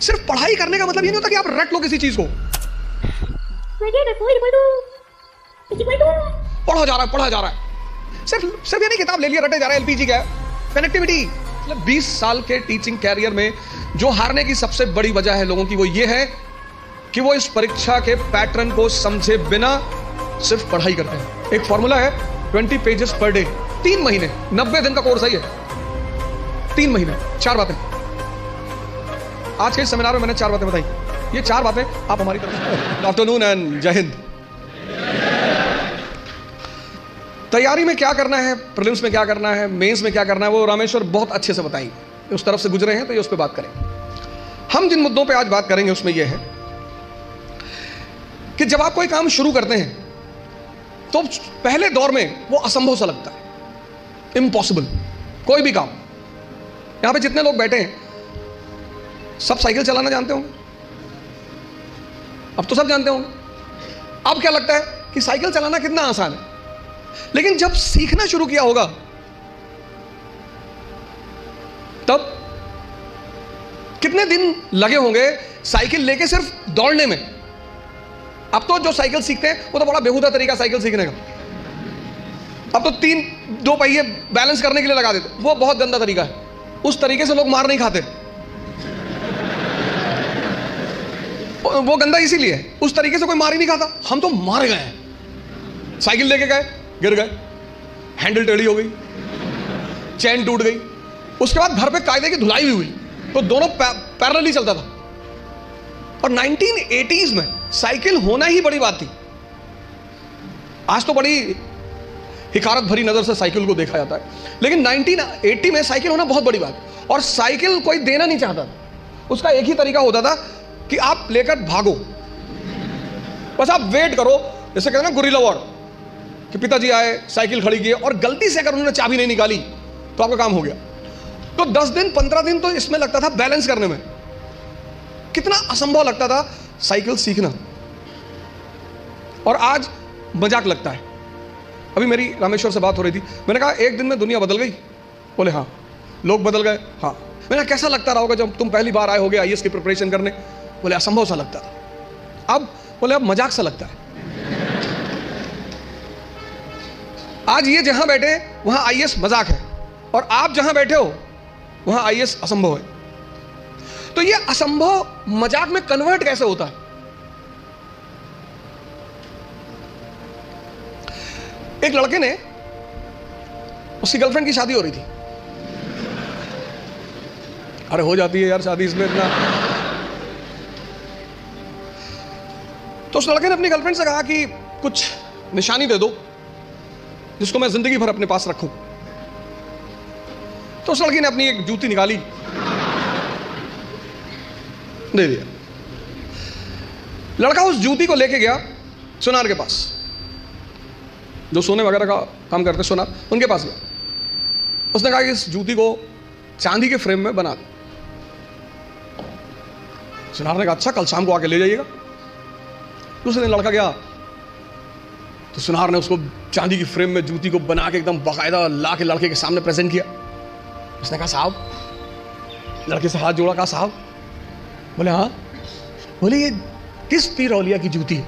सिर्फ पढ़ाई करने का मतलब ये नहीं होता कि आप रट लो किसी चीज को। पढ़ा जा रहा है, सिर्फ ये नहीं किताब ले लिया रटे जा रहा है। एलपीजी क्या है? कनेक्टिविटी। मतलब 20 साल के टीचिंग कैरियर में जो हारने की सबसे बड़ी वजह है लोगों की, वो ये है कि वो इस परीक्षा के पैटर्न को समझे बिना सिर्फ पढ़ाई करते हैं। एक फॉर्मूला है 20 पेजेस पर डे, 3 महीने, 90 दिन का कोर्स है ये। 3 महीने, 4 बातें। आज के इस सेमिनार में मैंने 4 बातें बताई। ये 4 बातें आप हमारी तरफ से। गुड आफ्टरनून एंड जय हिंद। तैयारी में क्या करना है, प्रीलिम्स में क्या करना है, मेंस में क्या करना है, वो रामेश्वर बहुत अच्छे से बताएंगे। उस तरफ से गुजरे हैं तो ये उस पर बात करें। हम जिन मुद्दों पे आज बात करेंगे उसमें यह है कि जब आप कोई काम शुरू करते हैं तो पहले दौर में वो असंभव सा लगता है, इम्पॉसिबल। कोई भी काम, यहां पे जितने लोग बैठे हैं सब साइकिल चलाना जानते होंगे, अब तो सब जानते होंगे। अब क्या लगता है कि साइकिल चलाना कितना आसान है, लेकिन जब सीखना शुरू किया होगा तब कितने दिन लगे होंगे साइकिल लेके सिर्फ दौड़ने में। अब तो जो साइकिल सीखते हैं वो तो बड़ा बेहुदा तरीका साइकिल सीखने का। अब तो 2 पहिए बैलेंस करने के लिए लगा देते, वो बहुत गंदा तरीका है। उस तरीके से लोग मार नहीं खाते, वो गंदा इसीलिए है, उस तरीके से कोई मार ही नहीं खाता। हम तो मार गए हैं, साइकिल लेके गए, गिर गए, हैंडल टेढ़ी हो गई, चैन टूट गई, उसके बाद घर पे कायदे की धुलाई भी हुई, तो दोनों पैरेलल ही चलता था। और 1980s में साइकिल होना ही बड़ी बात थी। आज तो बड़ी हिकारत भरी नजर से साइकिल को देखा जाता है, लेकिन 1980 में साइकिल होना बहुत बड़ी बात। और साइकिल कोई देना नहीं चाहता था। उसका एक ही तरीका होता था कि आप लेकर भागो, बस आप वेट करो। जैसे कहते हैं ना गुरिल्ला वॉर, कि पिताजी आए, साइकिल खड़ी की और गलती से अगर उन्होंने चाबी नहीं निकाली तो आपका काम हो गया। तो 10 दिन 15 दिन तो इसमें लगता था बैलेंस करने में। कितना असंभव लगता था साइकिल सीखना, और आज मजाक लगता है। अभी मेरी रामेश्वर से बात हो रही थी, मैंने कहा एक दिन में दुनिया बदल गई। बोले हाँ। लोग बदल गए? हाँ। मैंने कैसा लगता रहा होगा जब तुम पहली बार आए होगे आईएएस की प्रिपरेशन करने? बोले असंभव सा लगता था। अब बोले अब मजाक सा लगता है। आज ये जहां बैठे वहां आईएएस मजाक है, और आप जहां बैठे हो वहां आईएएस असंभव है। तो ये असंभव मजाक में कन्वर्ट कैसे होता है? एक लड़के ने, उसकी गर्लफ्रेंड की शादी हो रही थी। अरे हो जाती है यार शादी इसमें इतना। तो उस लड़के ने अपनी गर्लफ्रेंड से कहा कि कुछ निशानी दे दो जिसको मैं जिंदगी भर अपने पास रखूं। तो उस लड़की ने अपनी एक जूती निकाली, दे दिया। लड़का उस जूती को लेके गया सुनार के पास, जो सोने वगैरह का काम करते सोनार, उनके पास गया। उसने कहा कि इस जूती को चांदी के फ्रेम में बना दो। सुनार ने कहा अच्छा, कल शाम को आके ले जाइएगा। दूसरे दिन लड़का गया तो सुनार ने उसको चांदी की फ्रेम में जूती को बना के एकदम बाकायदा ला के लड़के के सामने प्रेजेंट किया। उसने कहा साहब, लड़के से हाथ जोड़ा, कहा साहब। बोले हाँ। बोले ये किस पीर औलिया की जूती है?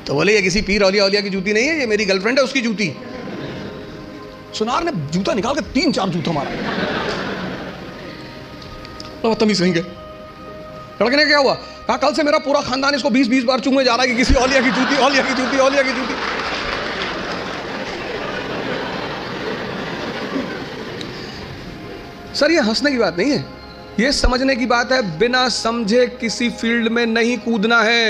तो बोले ये किसी पीर औलिया की जूती नहीं है, ये मेरी गर्लफ्रेंड है, उसकी जूती। सुनार ने जूता निकाल के 3-4 जूता मारा। तो बदतमीज कहेंगे। लड़के ने क्या हुआ? कहा कल से मेरा पूरा खानदान इसको 20-20 बार चूमने जा रहा है कि किसी औलिया की जूती, औलिया की जूती, औलिया की जूती। सर ये हंसने की बात नहीं है, ये समझने की बात है। बिना समझे किसी फील्ड में नहीं कूदना है।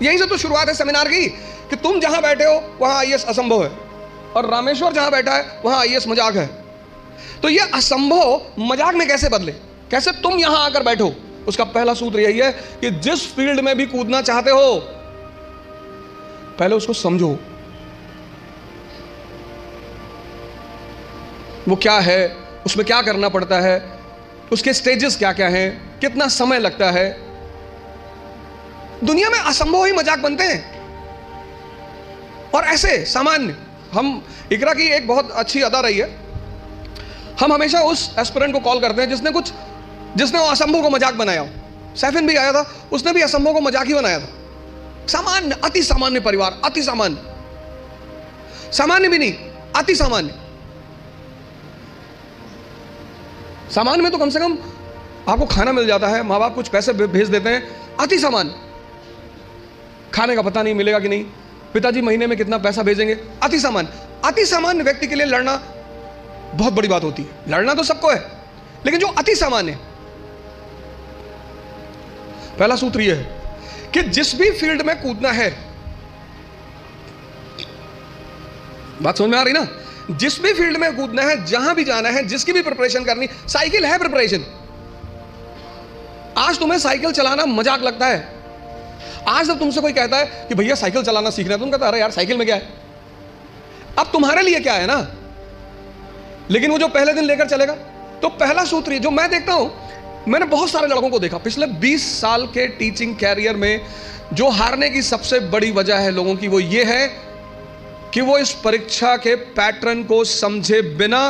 यहीं से तो शुरुआत है सेमिनार की, कि तुम जहां बैठे हो वहां आईएएस असंभव है, और रामेश्वर जहां बैठा है वहां आईएएस मजाक है। तो ये असंभव मजाक में कैसे बदले, कैसे तुम यहां आकर बैठो? उसका पहला सूत्र यही है कि जिस फील्ड में भी कूदना चाहते हो पहले उसको समझो, वो क्या है, उसमें क्या करना पड़ता है, उसके स्टेजेस क्या क्या हैं, कितना समय लगता है। दुनिया में असंभव ही मजाक बनते हैं। और ऐसे सामान्य, हम इकरा की एक बहुत अच्छी अदा रही है, हम हमेशा उस एस्पिरेंट को कॉल करते हैं जिसने वो असंभव को मजाक बनाया हो। सैफिन भी आया था, उसने भी असंभव को मजाक ही बनाया था। सामान्य, अति सामान्य परिवार, अति सामान्य, सामान्य भी नहीं, अति सामान्य। सामान्य में तो कम से कम आपको खाना मिल जाता है, माँ बाप कुछ पैसे भेज देते हैं। अति सामान्य, खाने का पता नहीं मिलेगा कि नहीं, पिताजी महीने में कितना पैसा भेजेंगे। अति सामान्य, अति सामान्य व्यक्ति के लिए लड़ना बहुत बड़ी बात होती है। लड़ना तो सबको है, लेकिन जो अति सामान्य, पहला सूत्र यह है कि जिस भी फील्ड में कूदना है, बात समझ में आ रही ना, जिस भी फील्ड में कूदना है, जहां भी जाना है, जिसकी भी प्रिपरेशन करनी, साइकिल है प्रिपरेशन। आज तुम्हें साइकिल चलाना मजाक लगता है। आज जब तुमसे कोई कहता है कि भैया साइकिल चलाना सीखना है, तुम कहता अरे यार साइकिल में क्या है, अब तुम्हारे लिए क्या है ना, लेकिन वो जो पहले दिन लेकर चलेगा। तो पहला सूत्र जो मैं देखता हूं, मैंने बहुत सारे लड़कों को देखा पिछले 20 साल के टीचिंग कैरियर में, जो हारने की सबसे बड़ी वजह है लोगों की, वो ये है कि वो इस परीक्षा के पैटर्न को समझे बिना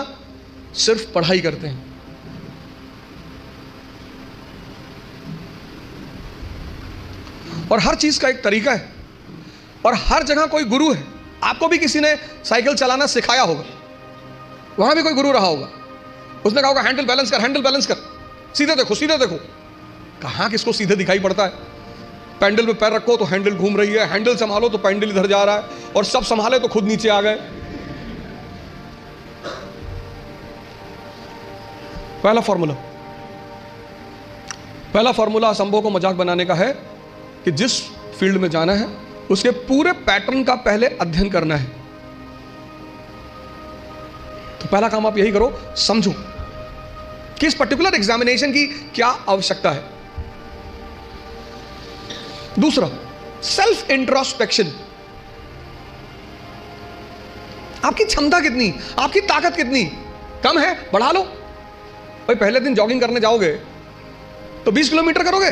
सिर्फ पढ़ाई करते हैं। और हर चीज का एक तरीका है, और हर जगह कोई गुरु है। आपको भी किसी ने साइकिल चलाना सिखाया होगा, वहां भी कोई गुरु रहा होगा, उसने कहा होगा हैंडल बैलेंस कर, हैंडल बैलेंस कर, सीधे देखो, सीधे देखो। कहां किसको सीधे दिखाई पड़ता है? पैंडल में पैर रखो तो हैंडल घूम रही है, हैंडल संभालो तो पैंडल इधर जा रहा है, और सब संभाले तो खुद नीचे आ गए। पहला फॉर्मूला असंभव को मजाक बनाने का है कि जिस फील्ड में जाना है उसके पूरे पैटर्न का पहले अध्ययन करना है। तो पहला काम आप यही करो, समझो कि इस पर्टिकुलर एग्जामिनेशन की क्या आवश्यकता है। दूसरा, सेल्फ इंट्रोस्पेक्शन। आपकी क्षमता कितनी, आपकी ताकत कितनी, कम है, बढ़ा लो। भाई पहले दिन जॉगिंग करने जाओगे तो 20 किलोमीटर करोगे,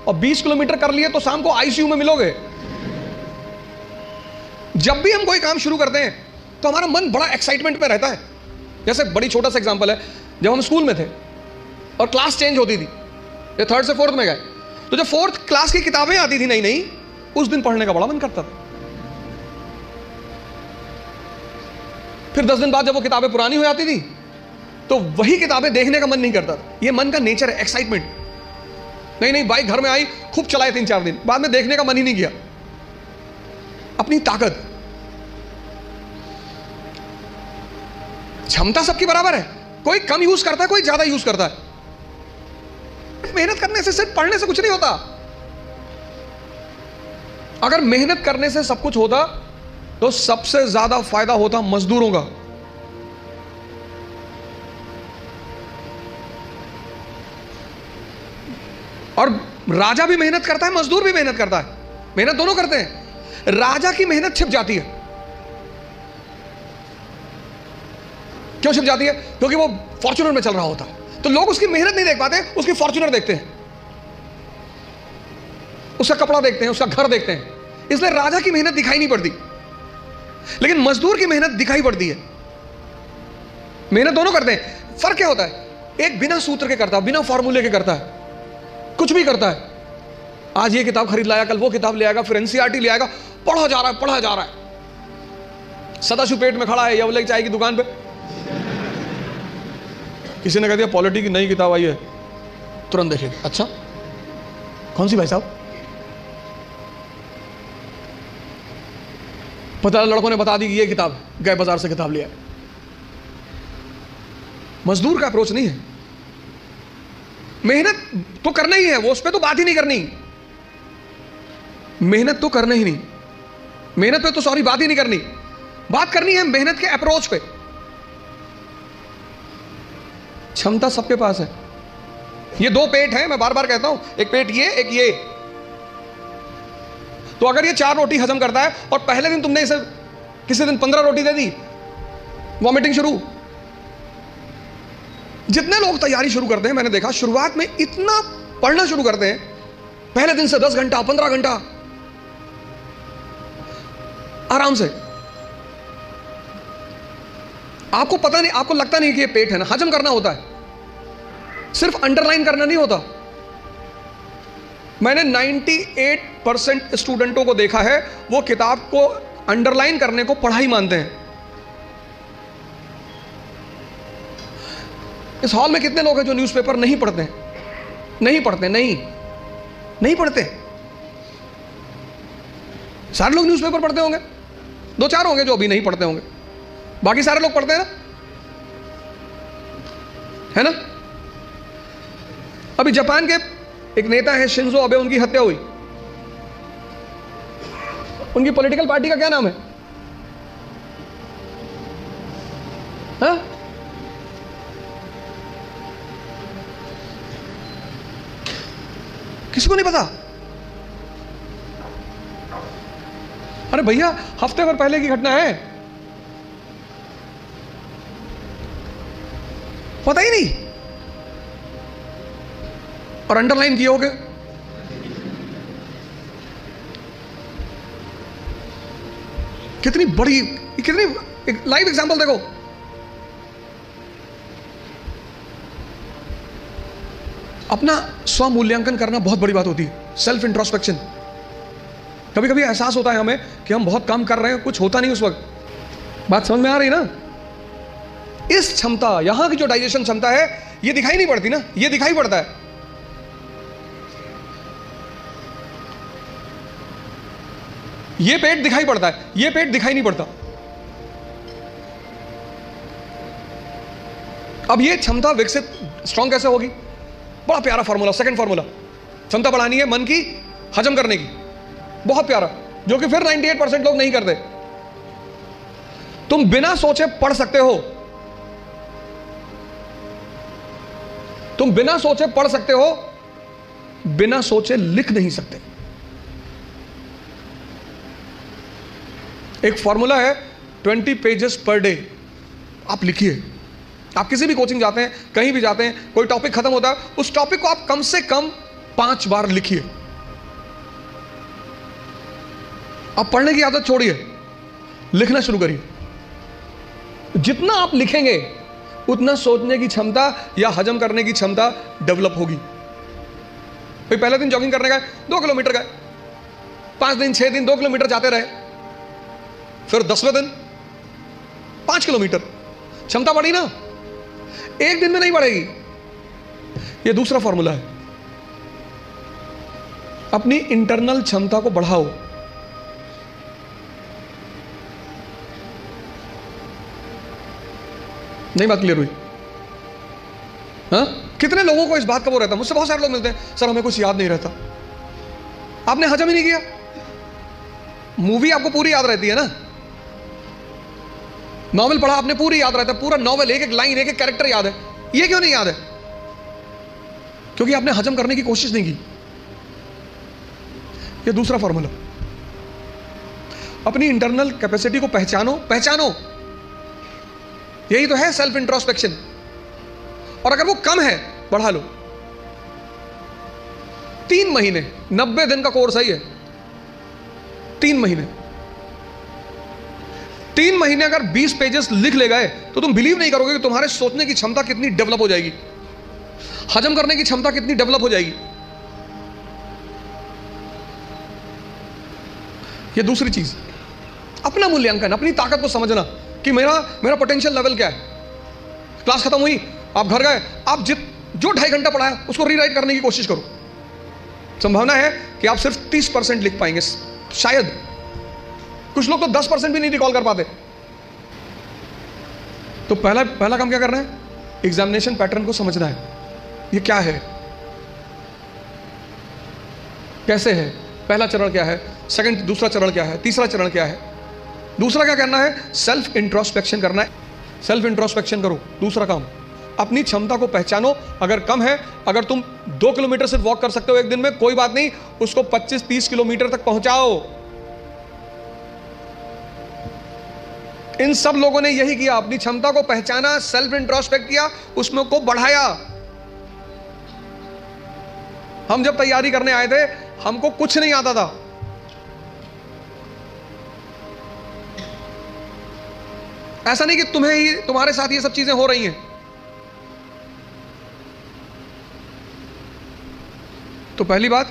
और 20 किलोमीटर कर लिए तो शाम को आईसीयू में मिलोगे। जब भी हम कोई काम शुरू करते हैं तो हमारा मन बड़ा एक्साइटमेंट में रहता है। जैसे बड़ी छोटा सा एग्जांपल है, जब हम स्कूल में थे और क्लास चेंज होती थी, ये 3rd से 4th में गए, तो जब 4th क्लास की किताबें आती थी नई नई, उस दिन पढ़ने का बड़ा मन करता था। फिर 10 दिन बाद जब वो किताबें पुरानी हो जाती थी तो वही किताबें देखने का मन नहीं करता था। ये मन का नेचर है, एक्साइटमेंट। नहीं बाइक घर में आई, खूब चलाए 3-4 दिन, बाद में देखने का मन ही नहीं किया। अपनी ताकत, क्षमता सबकी बराबर है, कोई कम यूज करता है, कोई ज्यादा यूज करता है। मेहनत करने से, सिर्फ पढ़ने से कुछ नहीं होता। अगर मेहनत करने से सब कुछ होता तो सबसे ज्यादा फायदा होता मजदूरों का। और राजा भी मेहनत करता है, मजदूर भी मेहनत करता है, मेहनत दोनों करते हैं। राजा की मेहनत छिप जाती है। क्यों छिप जाती है? क्योंकि वो फॉर्च्यूनर में चल रहा होता है, तो लोग उसकी मेहनत नहीं देख पाते, उसकी फॉर्च्यूनर देखते हैं, उसका कपड़ा देखते हैं, उसका घर देखते हैं। इसलिए राजा की मेहनत दिखाई नहीं पड़ती, लेकिन मजदूर की मेहनत दिखाई पड़ती है। मेहनत दोनों करते हैं। फर्क क्या होता है? एक बिना सूत्र के करता है, बिना फॉर्मूले के करता है, कुछ भी करता है। आज ये किताब खरीद लाया, कल वो किताब ले आएगा, फिर एनसीईआरटी ले आएगा, पढ़ा जा रहा है। सदाशिव पेट में खड़ा है या बोले चाय की दुकान पे, किसी ने कह दिया पॉलिटी की नई किताब आई है, तुरंत देखेगा, अच्छा कौन सी भाई साहब? पता लड़कों ने बता दी कि ये किताब, गए बाजार से किताब लिया। मजदूर का अप्रोच नहीं है। मेहनत तो करना ही है, वो उस पर तो बात ही नहीं करनी। मेहनत तो करना ही नहीं, मेहनत पे तो सॉरी बात ही नहीं करनी। बात करनी है मेहनत के अप्रोच पे। क्षमता सबके पास है। ये 2 पेट हैं, मैं बार बार कहता हूं, एक पेट ये, एक ये। तो अगर ये 4 रोटी हजम करता है और पहले दिन तुमने इसे किसी दिन 15 रोटी दे दी, वॉमिटिंग शुरू। जितने लोग तैयारी शुरू करते हैं, मैंने देखा शुरुआत में इतना पढ़ना शुरू करते हैं, पहले दिन से 10 घंटा 15 घंटा आराम से, आपको पता नहीं, आपको लगता नहीं कि ये पेट है ना, हजम करना होता है, सिर्फ अंडरलाइन करना नहीं होता। मैंने 98% स्टूडेंटों को देखा है, वो किताब को अंडरलाइन करने को पढ़ाई मानते हैं। इस हॉल में कितने लोग हैं जो न्यूज़पेपर नहीं पढ़ते हैं? नहीं पढ़ते, नहीं पढ़ते। सारे लोग न्यूज़पेपर पढ़ते होंगे, 2-4 होंगे जो अभी नहीं पढ़ते होंगे, बाकी सारे लोग पढ़ते हैं ना, है ना? अभी जापान के एक नेता है शिंजो अबे, उनकी हत्या हुई। उनकी पॉलिटिकल पार्टी का क्या नाम है? हाँ? किसी को नहीं पता? अरे भैया, हफ्ते भर पहले की घटना है, पता ही नहीं, और अंडरलाइन किए होगे। कितनी बड़ी, कितनी एक लाइव एग्जांपल देखो। अपना स्व मूल्यांकन करना बहुत बड़ी बात होती है, सेल्फ इंट्रोस्पेक्शन। कभी कभी एहसास होता है हमें कि हम बहुत काम कर रहे हैं, कुछ होता नहीं उस वक्त। बात समझ में आ रही ना? इस क्षमता, यहां की जो डाइजेशन क्षमता है, ये दिखाई नहीं पड़ती ना, ये दिखाई पड़ता है। ये पेट दिखाई पड़ता है, ये पेट दिखाई नहीं पड़ता। अब ये क्षमता विकसित, स्ट्रॉन्ग कैसे होगी? बड़ा प्यारा फॉर्मूला, सेकंड फॉर्मूला। क्षमता बढ़ानी है मन की, हजम करने की, बहुत प्यारा, जो कि फिर 98% लोग नहीं करते। तुम बिना सोचे पढ़ सकते हो, तुम बिना सोचे पढ़ सकते हो, बिना सोचे लिख नहीं सकते। एक फॉर्मूला है 20 पेजेस पर डे, आप लिखिए। आप किसी भी कोचिंग जाते हैं, कहीं भी जाते हैं, कोई टॉपिक खत्म होता है, उस टॉपिक को आप कम से कम 5 बार लिखिए। आप पढ़ने की आदत छोड़िए, लिखना शुरू करिए। जितना आप लिखेंगे उतना सोचने की क्षमता या हजम करने की क्षमता डेवलप होगी। भाई पहले दिन जॉगिंग करने गए, 2 किलोमीटर गए, 5 दिन 6 दिन 2 किलोमीटर जाते रहे, फिर 10वें दिन 5 किलोमीटर, क्षमता बढ़ी ना? एक दिन में नहीं बढ़ेगी। यह दूसरा फॉर्मूला है, अपनी इंटरनल क्षमता को बढ़ाओ। नहीं बात क्लियर हुई? हाँ? कितने लोगों को इस बात का वो रहता है, मुझसे बहुत सारे लोग मिलते हैं, सर हमें कुछ याद नहीं रहता। आपने हजम ही नहीं किया। मूवी आपको पूरी याद रहती है ना, नॉवेल पढ़ा आपने, पूरी याद रहता है, पूरा नॉवेल, एक एक लाइन, एक एक कैरेक्टर याद है। ये क्यों नहीं याद है? क्योंकि आपने हजम करने की कोशिश नहीं की। ये दूसरा फॉर्मूला, अपनी इंटरनल कैपेसिटी को पहचानो, पहचानो। यही तो है सेल्फ इंट्रोस्पेक्शन। और अगर वो कम है, बढ़ा लो। 3 महीने, 90 दिन का कोर्स है ये। 3 महीने, 3 महीने अगर 20 पेजेस लिख ले गए तो तुम बिलीव नहीं करोगे कि तुम्हारे सोचने की क्षमता कितनी डेवलप हो जाएगी, हजम करने की क्षमता कितनी डेवलप हो जाएगी। ये दूसरी चीज, अपना मूल्यांकन, अपनी ताकत को समझना कि मेरा पोटेंशियल लेवल क्या है। क्लास खत्म हुई, आप घर गए, आप जो 2.5 घंटा पढ़ा है उसको रीराइट करने की कोशिश करो। संभावना है कि आप सिर्फ 30% लिख पाएंगे, शायद। कुछ लोग तो 10% भी नहीं रिकॉल कर पाते। तो पहला काम क्या करना है? एग्जामिनेशन पैटर्न को समझना है। ये क्या है, कैसे है, पहला चरण क्या है, सेकंड, दूसरा चरण क्या है, तीसरा चरण क्या है। दूसरा क्या करना है? सेल्फ इंट्रोस्पेक्शन करना है। सेल्फ इंट्रोस्पेक्शन करो। दूसरा काम, अपनी क्षमता को पहचानो। अगर कम है, अगर तुम 2 किलोमीटर सिर्फ वॉक कर सकते हो एक दिन में, कोई बात नहीं, उसको 25-30 किलोमीटर तक पहुंचाओ। इन सब लोगों ने यही किया, अपनी क्षमता को पहचाना, सेल्फ इंट्रोस्पेक्ट किया, उसमें को बढ़ाया। हम जब तैयारी करने आए थे, हमको कुछ नहीं आता था। ऐसा नहीं कि तुम्हें ही, तुम्हारे साथ ये सब चीजें हो रही हैं। तो पहली बात,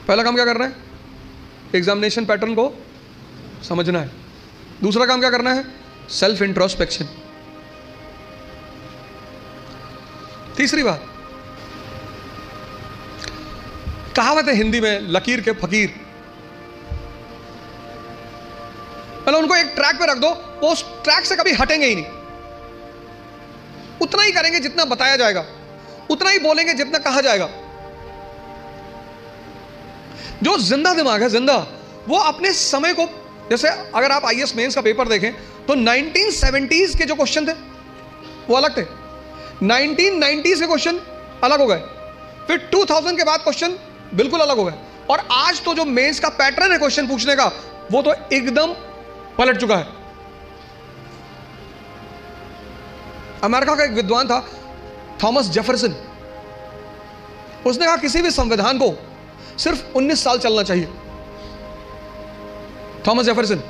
पहला काम क्या करना है? एग्जामिनेशन पैटर्न को समझना है। दूसरा काम क्या करना है? Self introspection. तीसरी बात, कहावत है हिंदी में, लकीर के फकीर। मतलब उनको एक ट्रैक पे रख दो, वो उस ट्रैक से कभी हटेंगे ही नहीं। उतना ही करेंगे जितना बताया जाएगा, उतना ही बोलेंगे जितना कहा जाएगा। जो जिंदा दिमाग है, जिंदा, वो अपने समय को, जैसे अगर आप आईएएस मेंस का पेपर देखें तो 1970s के जो क्वेश्चन थे वो अलग थे, 1990s के क्वेश्चन अलग हो गए, फिर 2000 के बाद क्वेश्चन बिल्कुल अलग हो गए, और आज तो जो मेंस का पैटर्न है क्वेश्चन पूछने का, वो तो एकदम पलट चुका है। अमेरिका का एक विद्वान था थॉमस जेफरसन, उसने कहा किसी भी संविधान को सिर्फ 19 साल चलना चाहिए। थॉमस जेफरसन,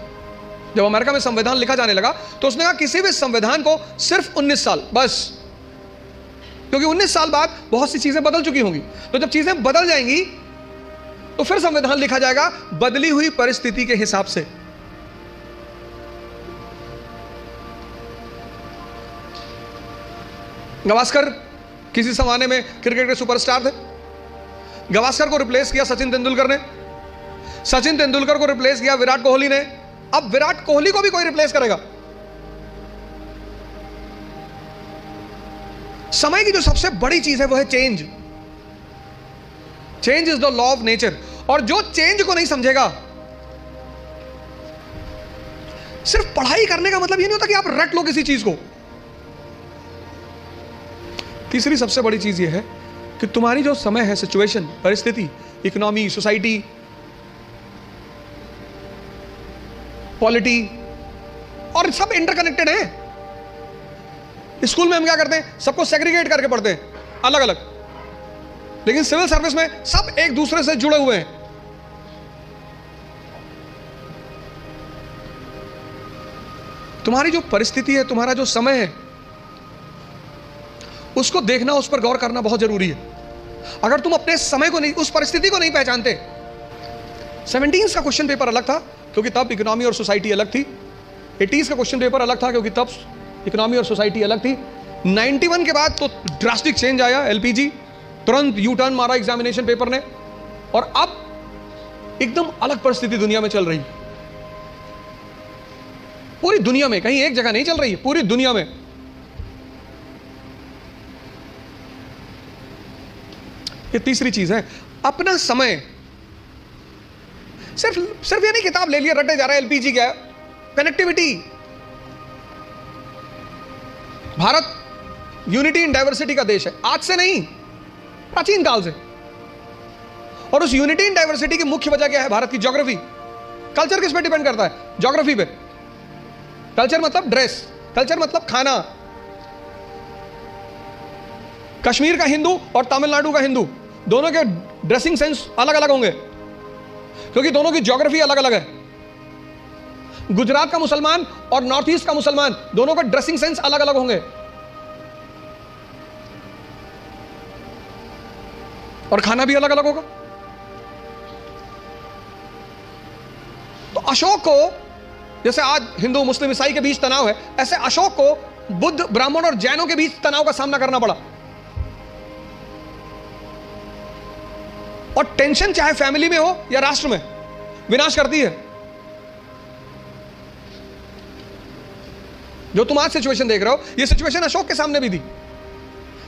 जब अमेरिका में संविधान लिखा जाने लगा तो उसने कहा किसी भी संविधान को सिर्फ 19 साल बस, क्योंकि 19 साल बाद बहुत सी चीजें बदल चुकी होंगी। तो जब चीजें बदल जाएंगी तो फिर संविधान लिखा जाएगा बदली हुई परिस्थिति के हिसाब से। गावस्कर किसी जमाने में क्रिकेट के सुपरस्टार थे। गावस्कर को रिप्लेस किया सचिन तेंदुलकर ने, सचिन तेंदुलकर को रिप्लेस किया विराट कोहली ने। अब विराट कोहली को भी कोई रिप्लेस करेगा। समय की जो सबसे बड़ी चीज है वो है change. Change is the law of nature. और जो चेंज को नहीं समझेगा, सिर्फ पढ़ाई करने का मतलब ये नहीं होता कि आप रट लो किसी चीज को। तीसरी सबसे बड़ी चीज ये है कि तुम्हारी जो समय है, सिचुएशन, परिस्थिति, इकोनॉमी, सोसाइटी, पॉलिटी, और सब इंटरकनेक्टेड है। स्कूल में हम क्या करते हैं? सबको सेग्रीगेट करके पढ़ते हैं, अलग अलग, लेकिन सिविल सर्विस में सब एक दूसरे से जुड़े हुए हैं। तुम्हारी जो परिस्थिति है, तुम्हारा जो समय है, उसको देखना, उस पर गौर करना बहुत जरूरी है। अगर तुम अपने समय को नहीं, उस परिस्थिति को नहीं पहचानते। 17s का क्वेश्चन पेपर अलग था क्योंकि तब इकोनॉमी और सोसाइटी अलग थी। 80s का क्वेश्चन पेपर अलग था क्योंकि तब इकोनॉमी और सोसाइटी अलग थी। 91 के बाद तो ड्रास्टिक चेंज आया, एलपीजी, तुरंत यू टर्न मारा एग्जामिनेशन पेपर ने, और अब एकदम अलग परिस्थिति दुनिया में चल रही है। पूरी दुनिया में, कहीं एक जगह नहीं चल रही है, पूरी दुनिया में। ये तीसरी चीज है, अपना समय। सिर्फ ये नहीं किताब ले लिया रटे जा रहा है, एलपीजी क्या है, connectivity. Bharat unity in diversity का देश है, आज से नहीं, प्राचीन काल से। और उस यूनिटी इन डाइवर्सिटी की मुख्य वजह क्या है? भारत की ज्योग्राफी। कल्चर किस पे डिपेंड करता है? ज्योग्राफी पे। कल्चर मतलब ड्रेस, कल्चर मतलब खाना। कश्मीर का हिंदू और तमिलनाडु का हिंदू, दोनों के ड्रेसिंग सेंस अलग अलग होंगे क्योंकि दोनों की ज्योग्राफी अलग अलग है। गुजरात का मुसलमान और नॉर्थ ईस्ट का मुसलमान, दोनों का ड्रेसिंग सेंस अलग अलग होंगे। और खाना भी अलग अलग होगा। तो अशोक को, जैसे आज हिंदू मुस्लिम ईसाई के बीच तनाव है, ऐसे अशोक को बुद्ध, ब्राह्मण और जैनों के बीच तनाव का सामना करना पड़ा। और टेंशन चाहे फैमिली में हो या राष्ट्र में, विनाश करती है। जो तुम आज सिचुएशन देख रहे हो, ये सिचुएशन अशोक के सामने भी थी।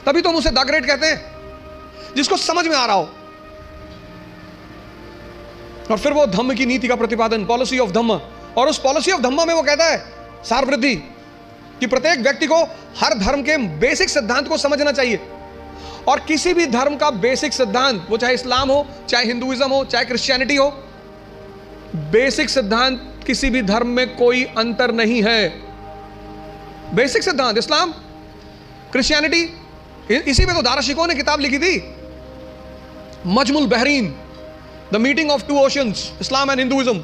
तभी तुम उसे द ग्रेट कहते हैं, जिसको समझ में आ रहा हो। और फिर वो धम्म की नीति का प्रतिपादन, पॉलिसी ऑफ धम्म, और उस पॉलिसी ऑफ धम्म में वो कहता है सार वृद्धि, कि प्रत्येक व्यक्ति को हर धर्म के बेसिक सिद्धांत को समझना चाहिए। और किसी भी धर्म का बेसिक सिद्धांत, वो चाहे इस्लाम हो, चाहे हिंदुइज्म हो, चाहे क्रिश्चियनिटी हो, बेसिक सिद्धांत किसी भी धर्म में कोई अंतर नहीं है। बेसिक सिद्धांत इस्लाम, क्रिश्चियनिटी, इसी में तो दाराशिकोह ने किताब लिखी थी, Majmaul Bahrain, the meeting of two oceans, Islam and Hinduism.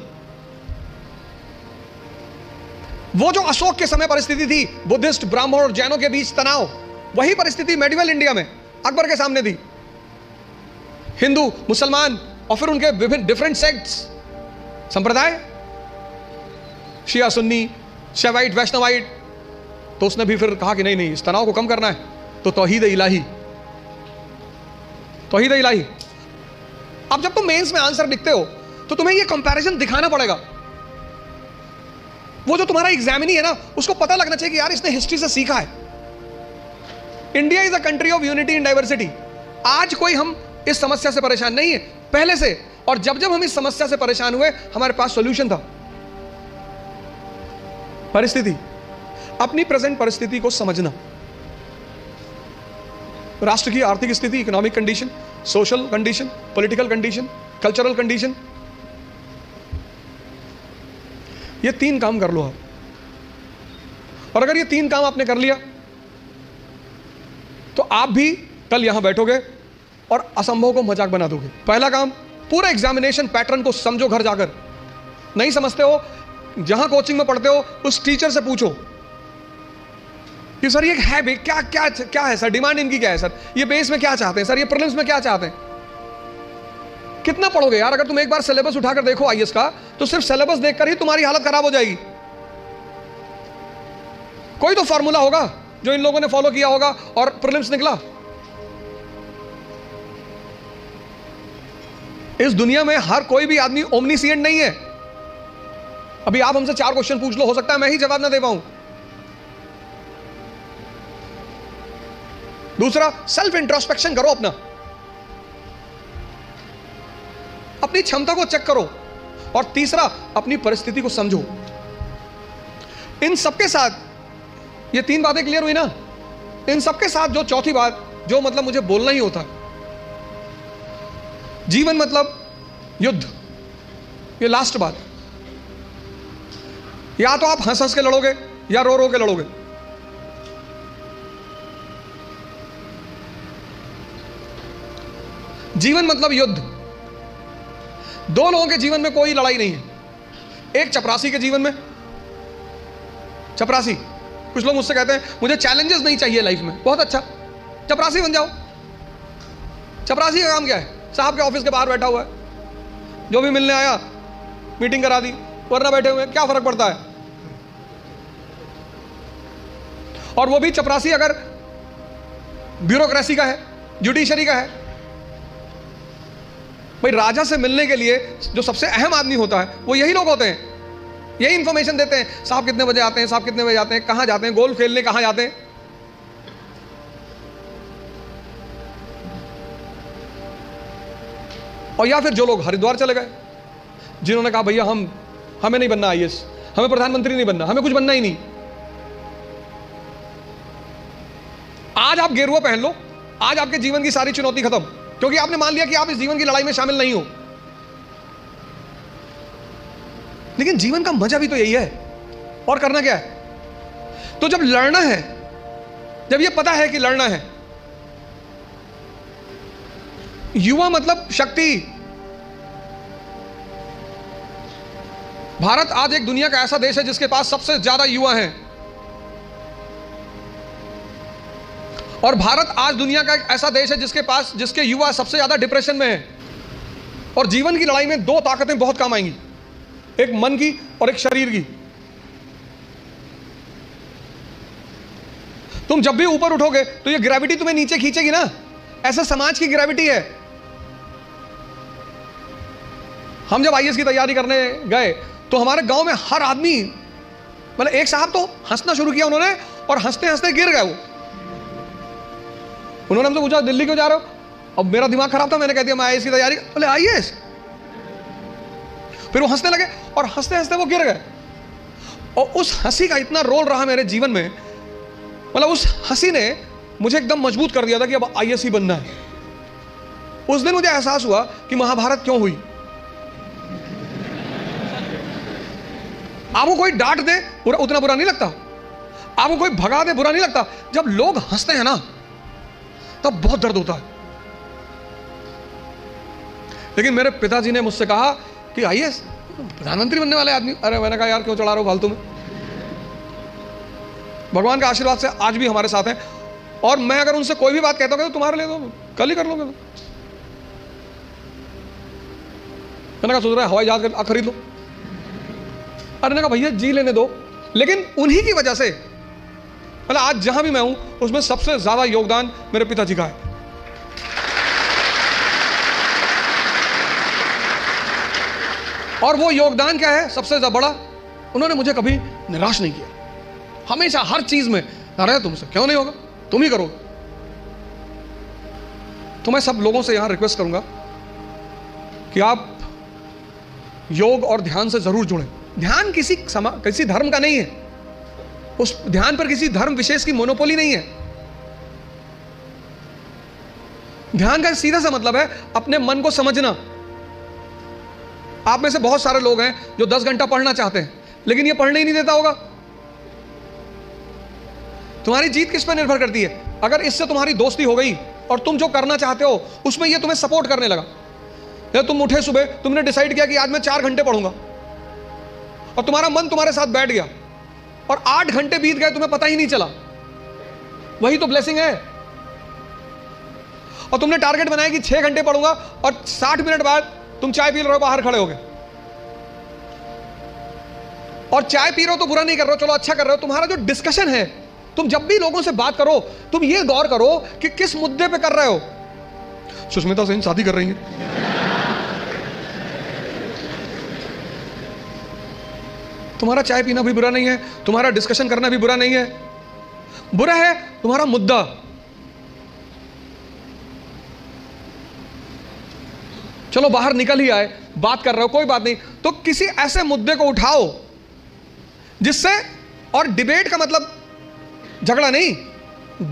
वो जो अशोक के समय परिस्थिति थी, बुद्धिस्ट, ब्राह्मण और जैनों के बीच तनाव, वही परिस्थिति मेडिवल इंडिया में अकबर के सामने थी। हिंदू, मुसलमान और फिर उनके विभिन्न डिफरेंट सेक्ट्स, संप्रदाय, शिया, सुन्नी, शैवाइट, वैष्णवाइट। तो उसने भी फिर कहा कि नहीं नहीं, इस तनाव को कम करना है तो तौहीद इलाही, तौहीद इलाही। अब जब तुम मेंस में आंसर लिखते हो तो तुम्हें ये कंपैरिजन दिखाना पड़ेगा। वो जो तुम्हारा एग्जामिनी है ना, उसको पता लगना चाहिए कि यार इसने हिस्ट्री से सीखा है। India is a country of unity in diversity. आज कोई हम इस समस्या से परेशान नहीं है, पहले से। और जब जब हम इस समस्या से परेशान हुए, हमारे पास सॉल्यूशन था। परिस्थिति, अपनी प्रेजेंट परिस्थिति को समझना, राष्ट्र की आर्थिक स्थिति, economic condition, social condition, political condition, cultural condition, ये 3 काम कर लो आप। और अगर ये 3 काम आपने कर लिया तो आप भी कल यहां बैठोगे और असंभव को मजाक बना दोगे। पहला काम, पूरा एग्जामिनेशन पैटर्न को समझो। घर जाकर नहीं समझते हो, जहां कोचिंग में पढ़ते हो उस टीचर से पूछो कि सर ये है भाई, क्या क्या क्या है सर, डिमांड इनकी क्या है सर, ये बेस में क्या चाहते हैं सर, ये प्रीलिम्स में क्या चाहते हैं। कितना पढ़ोगे यार? अगर तुम एक बार सिलेबस उठाकर देखो आईएएस का, तो सिर्फ सिलेबस देखकर ही तुम्हारी हालत खराब हो जाएगी। कोई तो फार्मूला होगा जो इन लोगों ने फॉलो किया होगा और प्रीलिम्स निकला। इस दुनिया में हर कोई भी आदमी ओमनीसिएंट नहीं है। अभी आप हमसे 4 क्वेश्चन पूछ लो, हो सकता है मैं ही जवाब ना दे पाऊं। दूसरा, सेल्फ इंट्रोस्पेक्शन करो, अपनी क्षमता को चेक करो। और तीसरा, अपनी परिस्थिति को समझो। इन सबके साथ ये 3 बातें क्लियर हुई ना? इन सबके साथ जो चौथी बात, जो मतलब मुझे बोलना ही होता है, जीवन मतलब युद्ध। ये लास्ट बात, या तो आप हंस हंस के लड़ोगे या रो रो के लड़ोगे। जीवन मतलब युद्ध। 2 लोगों के जीवन में कोई लड़ाई नहीं है। एक चपरासी के जीवन में, चपरासी, कुछ लोग मुझसे कहते हैं मुझे चैलेंजेस नहीं चाहिए लाइफ में। बहुत अच्छा, चपरासी बन जाओ। चपरासी का काम क्या है? साहब के ऑफिस के बाहर बैठा हुआ है, जो भी मिलने आया मीटिंग करा दी, वरना बैठे हुए, क्या फर्क पड़ता है। और वो भी चपरासी अगर ब्यूरोक्रेसी का है, जुडिशरी का है। भाई राजा से मिलने के लिए जो सबसे अहम आदमी होता है वो यही लोग होते हैं, यही इंफॉर्मेशन देते हैं। साहब कितने बजे आते हैं, साहब कितने बजे आते हैं, कहां जाते हैं, गोल्फ खेलने कहां जाते हैं। और या फिर जो लोग हरिद्वार चले गए, जिन्होंने कहा भैया हमें नहीं बनना आईएएस, हमें प्रधानमंत्री नहीं बनना, हमें कुछ बनना ही नहीं। आज आप गेरुआ पहन लो, आज आपके जीवन की सारी चुनौती खत्म, क्योंकि आपने मान लिया कि आप इस जीवन की लड़ाई में शामिल नहीं हो। लेकिन जीवन का मजा भी तो यही है। और करना क्या है? तो जब लड़ना है, जब ये पता है कि लड़ना है, युवा मतलब शक्ति। भारत आज एक दुनिया का ऐसा देश है जिसके पास सबसे ज्यादा युवा हैं। और भारत आज दुनिया का एक ऐसा देश है जिसके युवा सबसे ज्यादा डिप्रेशन में हैं। और जीवन की लड़ाई में 2 ताकतें बहुत काम आएंगी, एक मन की और एक शरीर की। तुम जब भी ऊपर उठोगे तो ये ग्रेविटी तुम्हें नीचे खींचेगी ना, ऐसा समाज की ग्रेविटी है। हम जब आईएएस की तैयारी करने गए तो हमारे गांव में हर आदमी, मतलब एक साहब तो हंसना शुरू किया उन्होंने, और हंसते हंसते गिर गए वो। उन्होंने हमसे पूछा दिल्ली क्यों जा रहे हो? अब मेरा दिमाग खराब था, मैंने कह दिया मैं आईएएस की तैयारी। बोले आईएएस? फिर वो हंसने लगे और हंसते हंसते वो गिर गए। और उस हंसी का इतना रोल रहा मेरे जीवन में, मतलब उस हंसी ने मुझे एकदम मजबूत कर दिया था कि अब आईएएस ही बनना है। उस दिन मुझे एहसास हुआ कि महाभारत क्यों हुई। आपको कोई डांट दे उतना बुरा नहीं लगता, आपको कोई भगा दे बुरा नहीं लगता। जब लोग हंसते हैं ना तब बहुत दर्द होता है। लेकिन मेरे पिताजी ने मुझसे कहा कि आईएएस प्रधानमंत्री बनने वाले आदमी। अरे मैंने कहा यार क्यों चढ़ा रहे हो फालतू में, भगवान का आशीर्वाद से आज भी हमारे साथ हैं। और मैं अगर उनसे कोई भी बात कहता हूँ तो तुम्हारे लिए तो कल ही कर लोगे। मैंने कहा सोच रहा है हवाई जहाज खरीद लो। अरे ने कहा भैया जी लेने दो। लेकिन उन्हीं की वजह से मतलब आज जहां भी मैं हूं उसमें सबसे ज्यादा योगदान मेरे पिताजी का है। और वो योगदान क्या है सबसे ज्यादा बड़ा, उन्होंने मुझे कभी निराश नहीं किया। हमेशा हर चीज में, अरे तुमसे क्यों नहीं होगा, तुम ही करो। तो मैं सब लोगों से यहां रिक्वेस्ट करूंगा कि आप योग और ध्यान से जरूर जुड़ें। ध्यान किसी धर्म का नहीं है, उस ध्यान पर किसी धर्म विशेष की मोनोपोली नहीं है। ध्यान का सीधा सा मतलब है अपने मन को समझना। आप में से बहुत सारे लोग हैं जो 10 घंटा पढ़ना चाहते हैं लेकिन ये पढ़ने ही नहीं देता होगा। तुम्हारी जीत किस पर निर्भर करती है? अगर इससे तुम्हारी दोस्ती हो गई और तुम जो करना चाहते हो उसमें ये तुम्हें सपोर्ट करने लगा, या तुम उठे सुबह, तुमने डिसाइड किया कि आज मैं 4 घंटे पढ़ूंगा और तुम्हारा मन तुम्हारे साथ बैठ गया और 8 घंटे बीत गए तुम्हें पता ही नहीं चला, वही तो ब्लेसिंग है। और तुमने टारगेट बनाया कि 6 घंटे पढ़ूंगा और 60 मिनट बाद तुम चाय पी रहे हो, बाहर खड़े हो गए। और चाय पी रहे हो तो बुरा नहीं कर रहे हो, चलो अच्छा कर रहे हो। तुम्हारा जो डिस्कशन है, तुम जब भी लोगों से बात करो तुम ये गौर करो कि किस मुद्दे पे कर रहे हो। सुष्मिता सेन शादी कर रही है, तुम्हारा चाय पीना भी बुरा नहीं है, तुम्हारा डिस्कशन करना भी बुरा नहीं है। बुरा है तुम्हारा मुद्दा। चलो बाहर निकल ही आए, बात कर रहे हो, कोई बात नहीं, तो किसी ऐसे मुद्दे को उठाओ जिससे, और डिबेट का मतलब झगड़ा नहीं,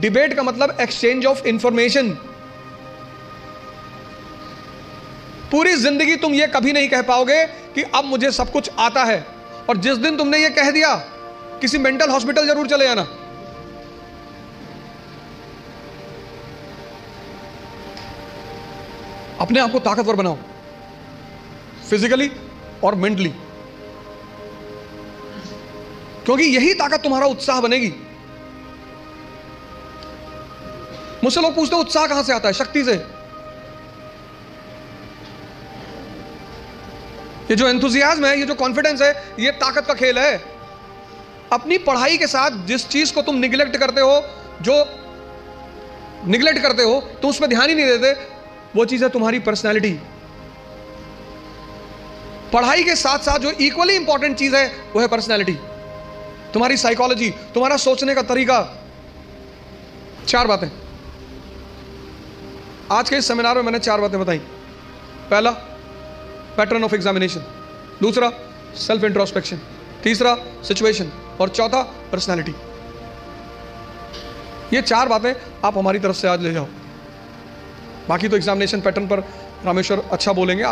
डिबेट का मतलब एक्सचेंज ऑफ इंफॉर्मेशन। पूरी जिंदगी तुम ये कभी नहीं कह पाओगे कि अब मुझे सब कुछ आता है, और जिस दिन तुमने ये कह दिया किसी मेंटल हॉस्पिटल जरूर चले जाना। अपने आप को ताकतवर बनाओ, फिजिकली और मेंटली, क्योंकि यही ताकत तुम्हारा उत्साह बनेगी। मुझसे लोग पूछते हैं उत्साह कहां से आता है? शक्ति से। ये जो एंथुजियाज्म है, ये जो कॉन्फिडेंस है, ये ताकत का खेल है। अपनी पढ़ाई के साथ जिस चीज को तुम निगलेक्ट करते हो, जो निगलेक्ट करते हो, तुम उस पर ध्यान ही नहीं देते, वो चीज है तुम्हारी पर्सनैलिटी। पढ़ाई के साथ साथ जो इक्वली इंपॉर्टेंट चीज है वो है पर्सनैलिटी, तुम्हारी साइकोलॉजी, तुम्हारा सोचने का तरीका। 4 बातें आज के इस सेमिनार में मैंने 4 बातें बताई। पहला, पैटर्न ऑफ एग्जामिनेशन। दूसरा, सेल्फ इंट्रोस्पेक्शन। तीसरा, सिचुएशन। और चौथा, पर्सनैलिटी। ये 4 बातें आप हमारी तरफ से आज ले जाओ। बाकी तो एग्जामिनेशन पैटर्न पर रामेश्वर अच्छा बोलेंगे। आप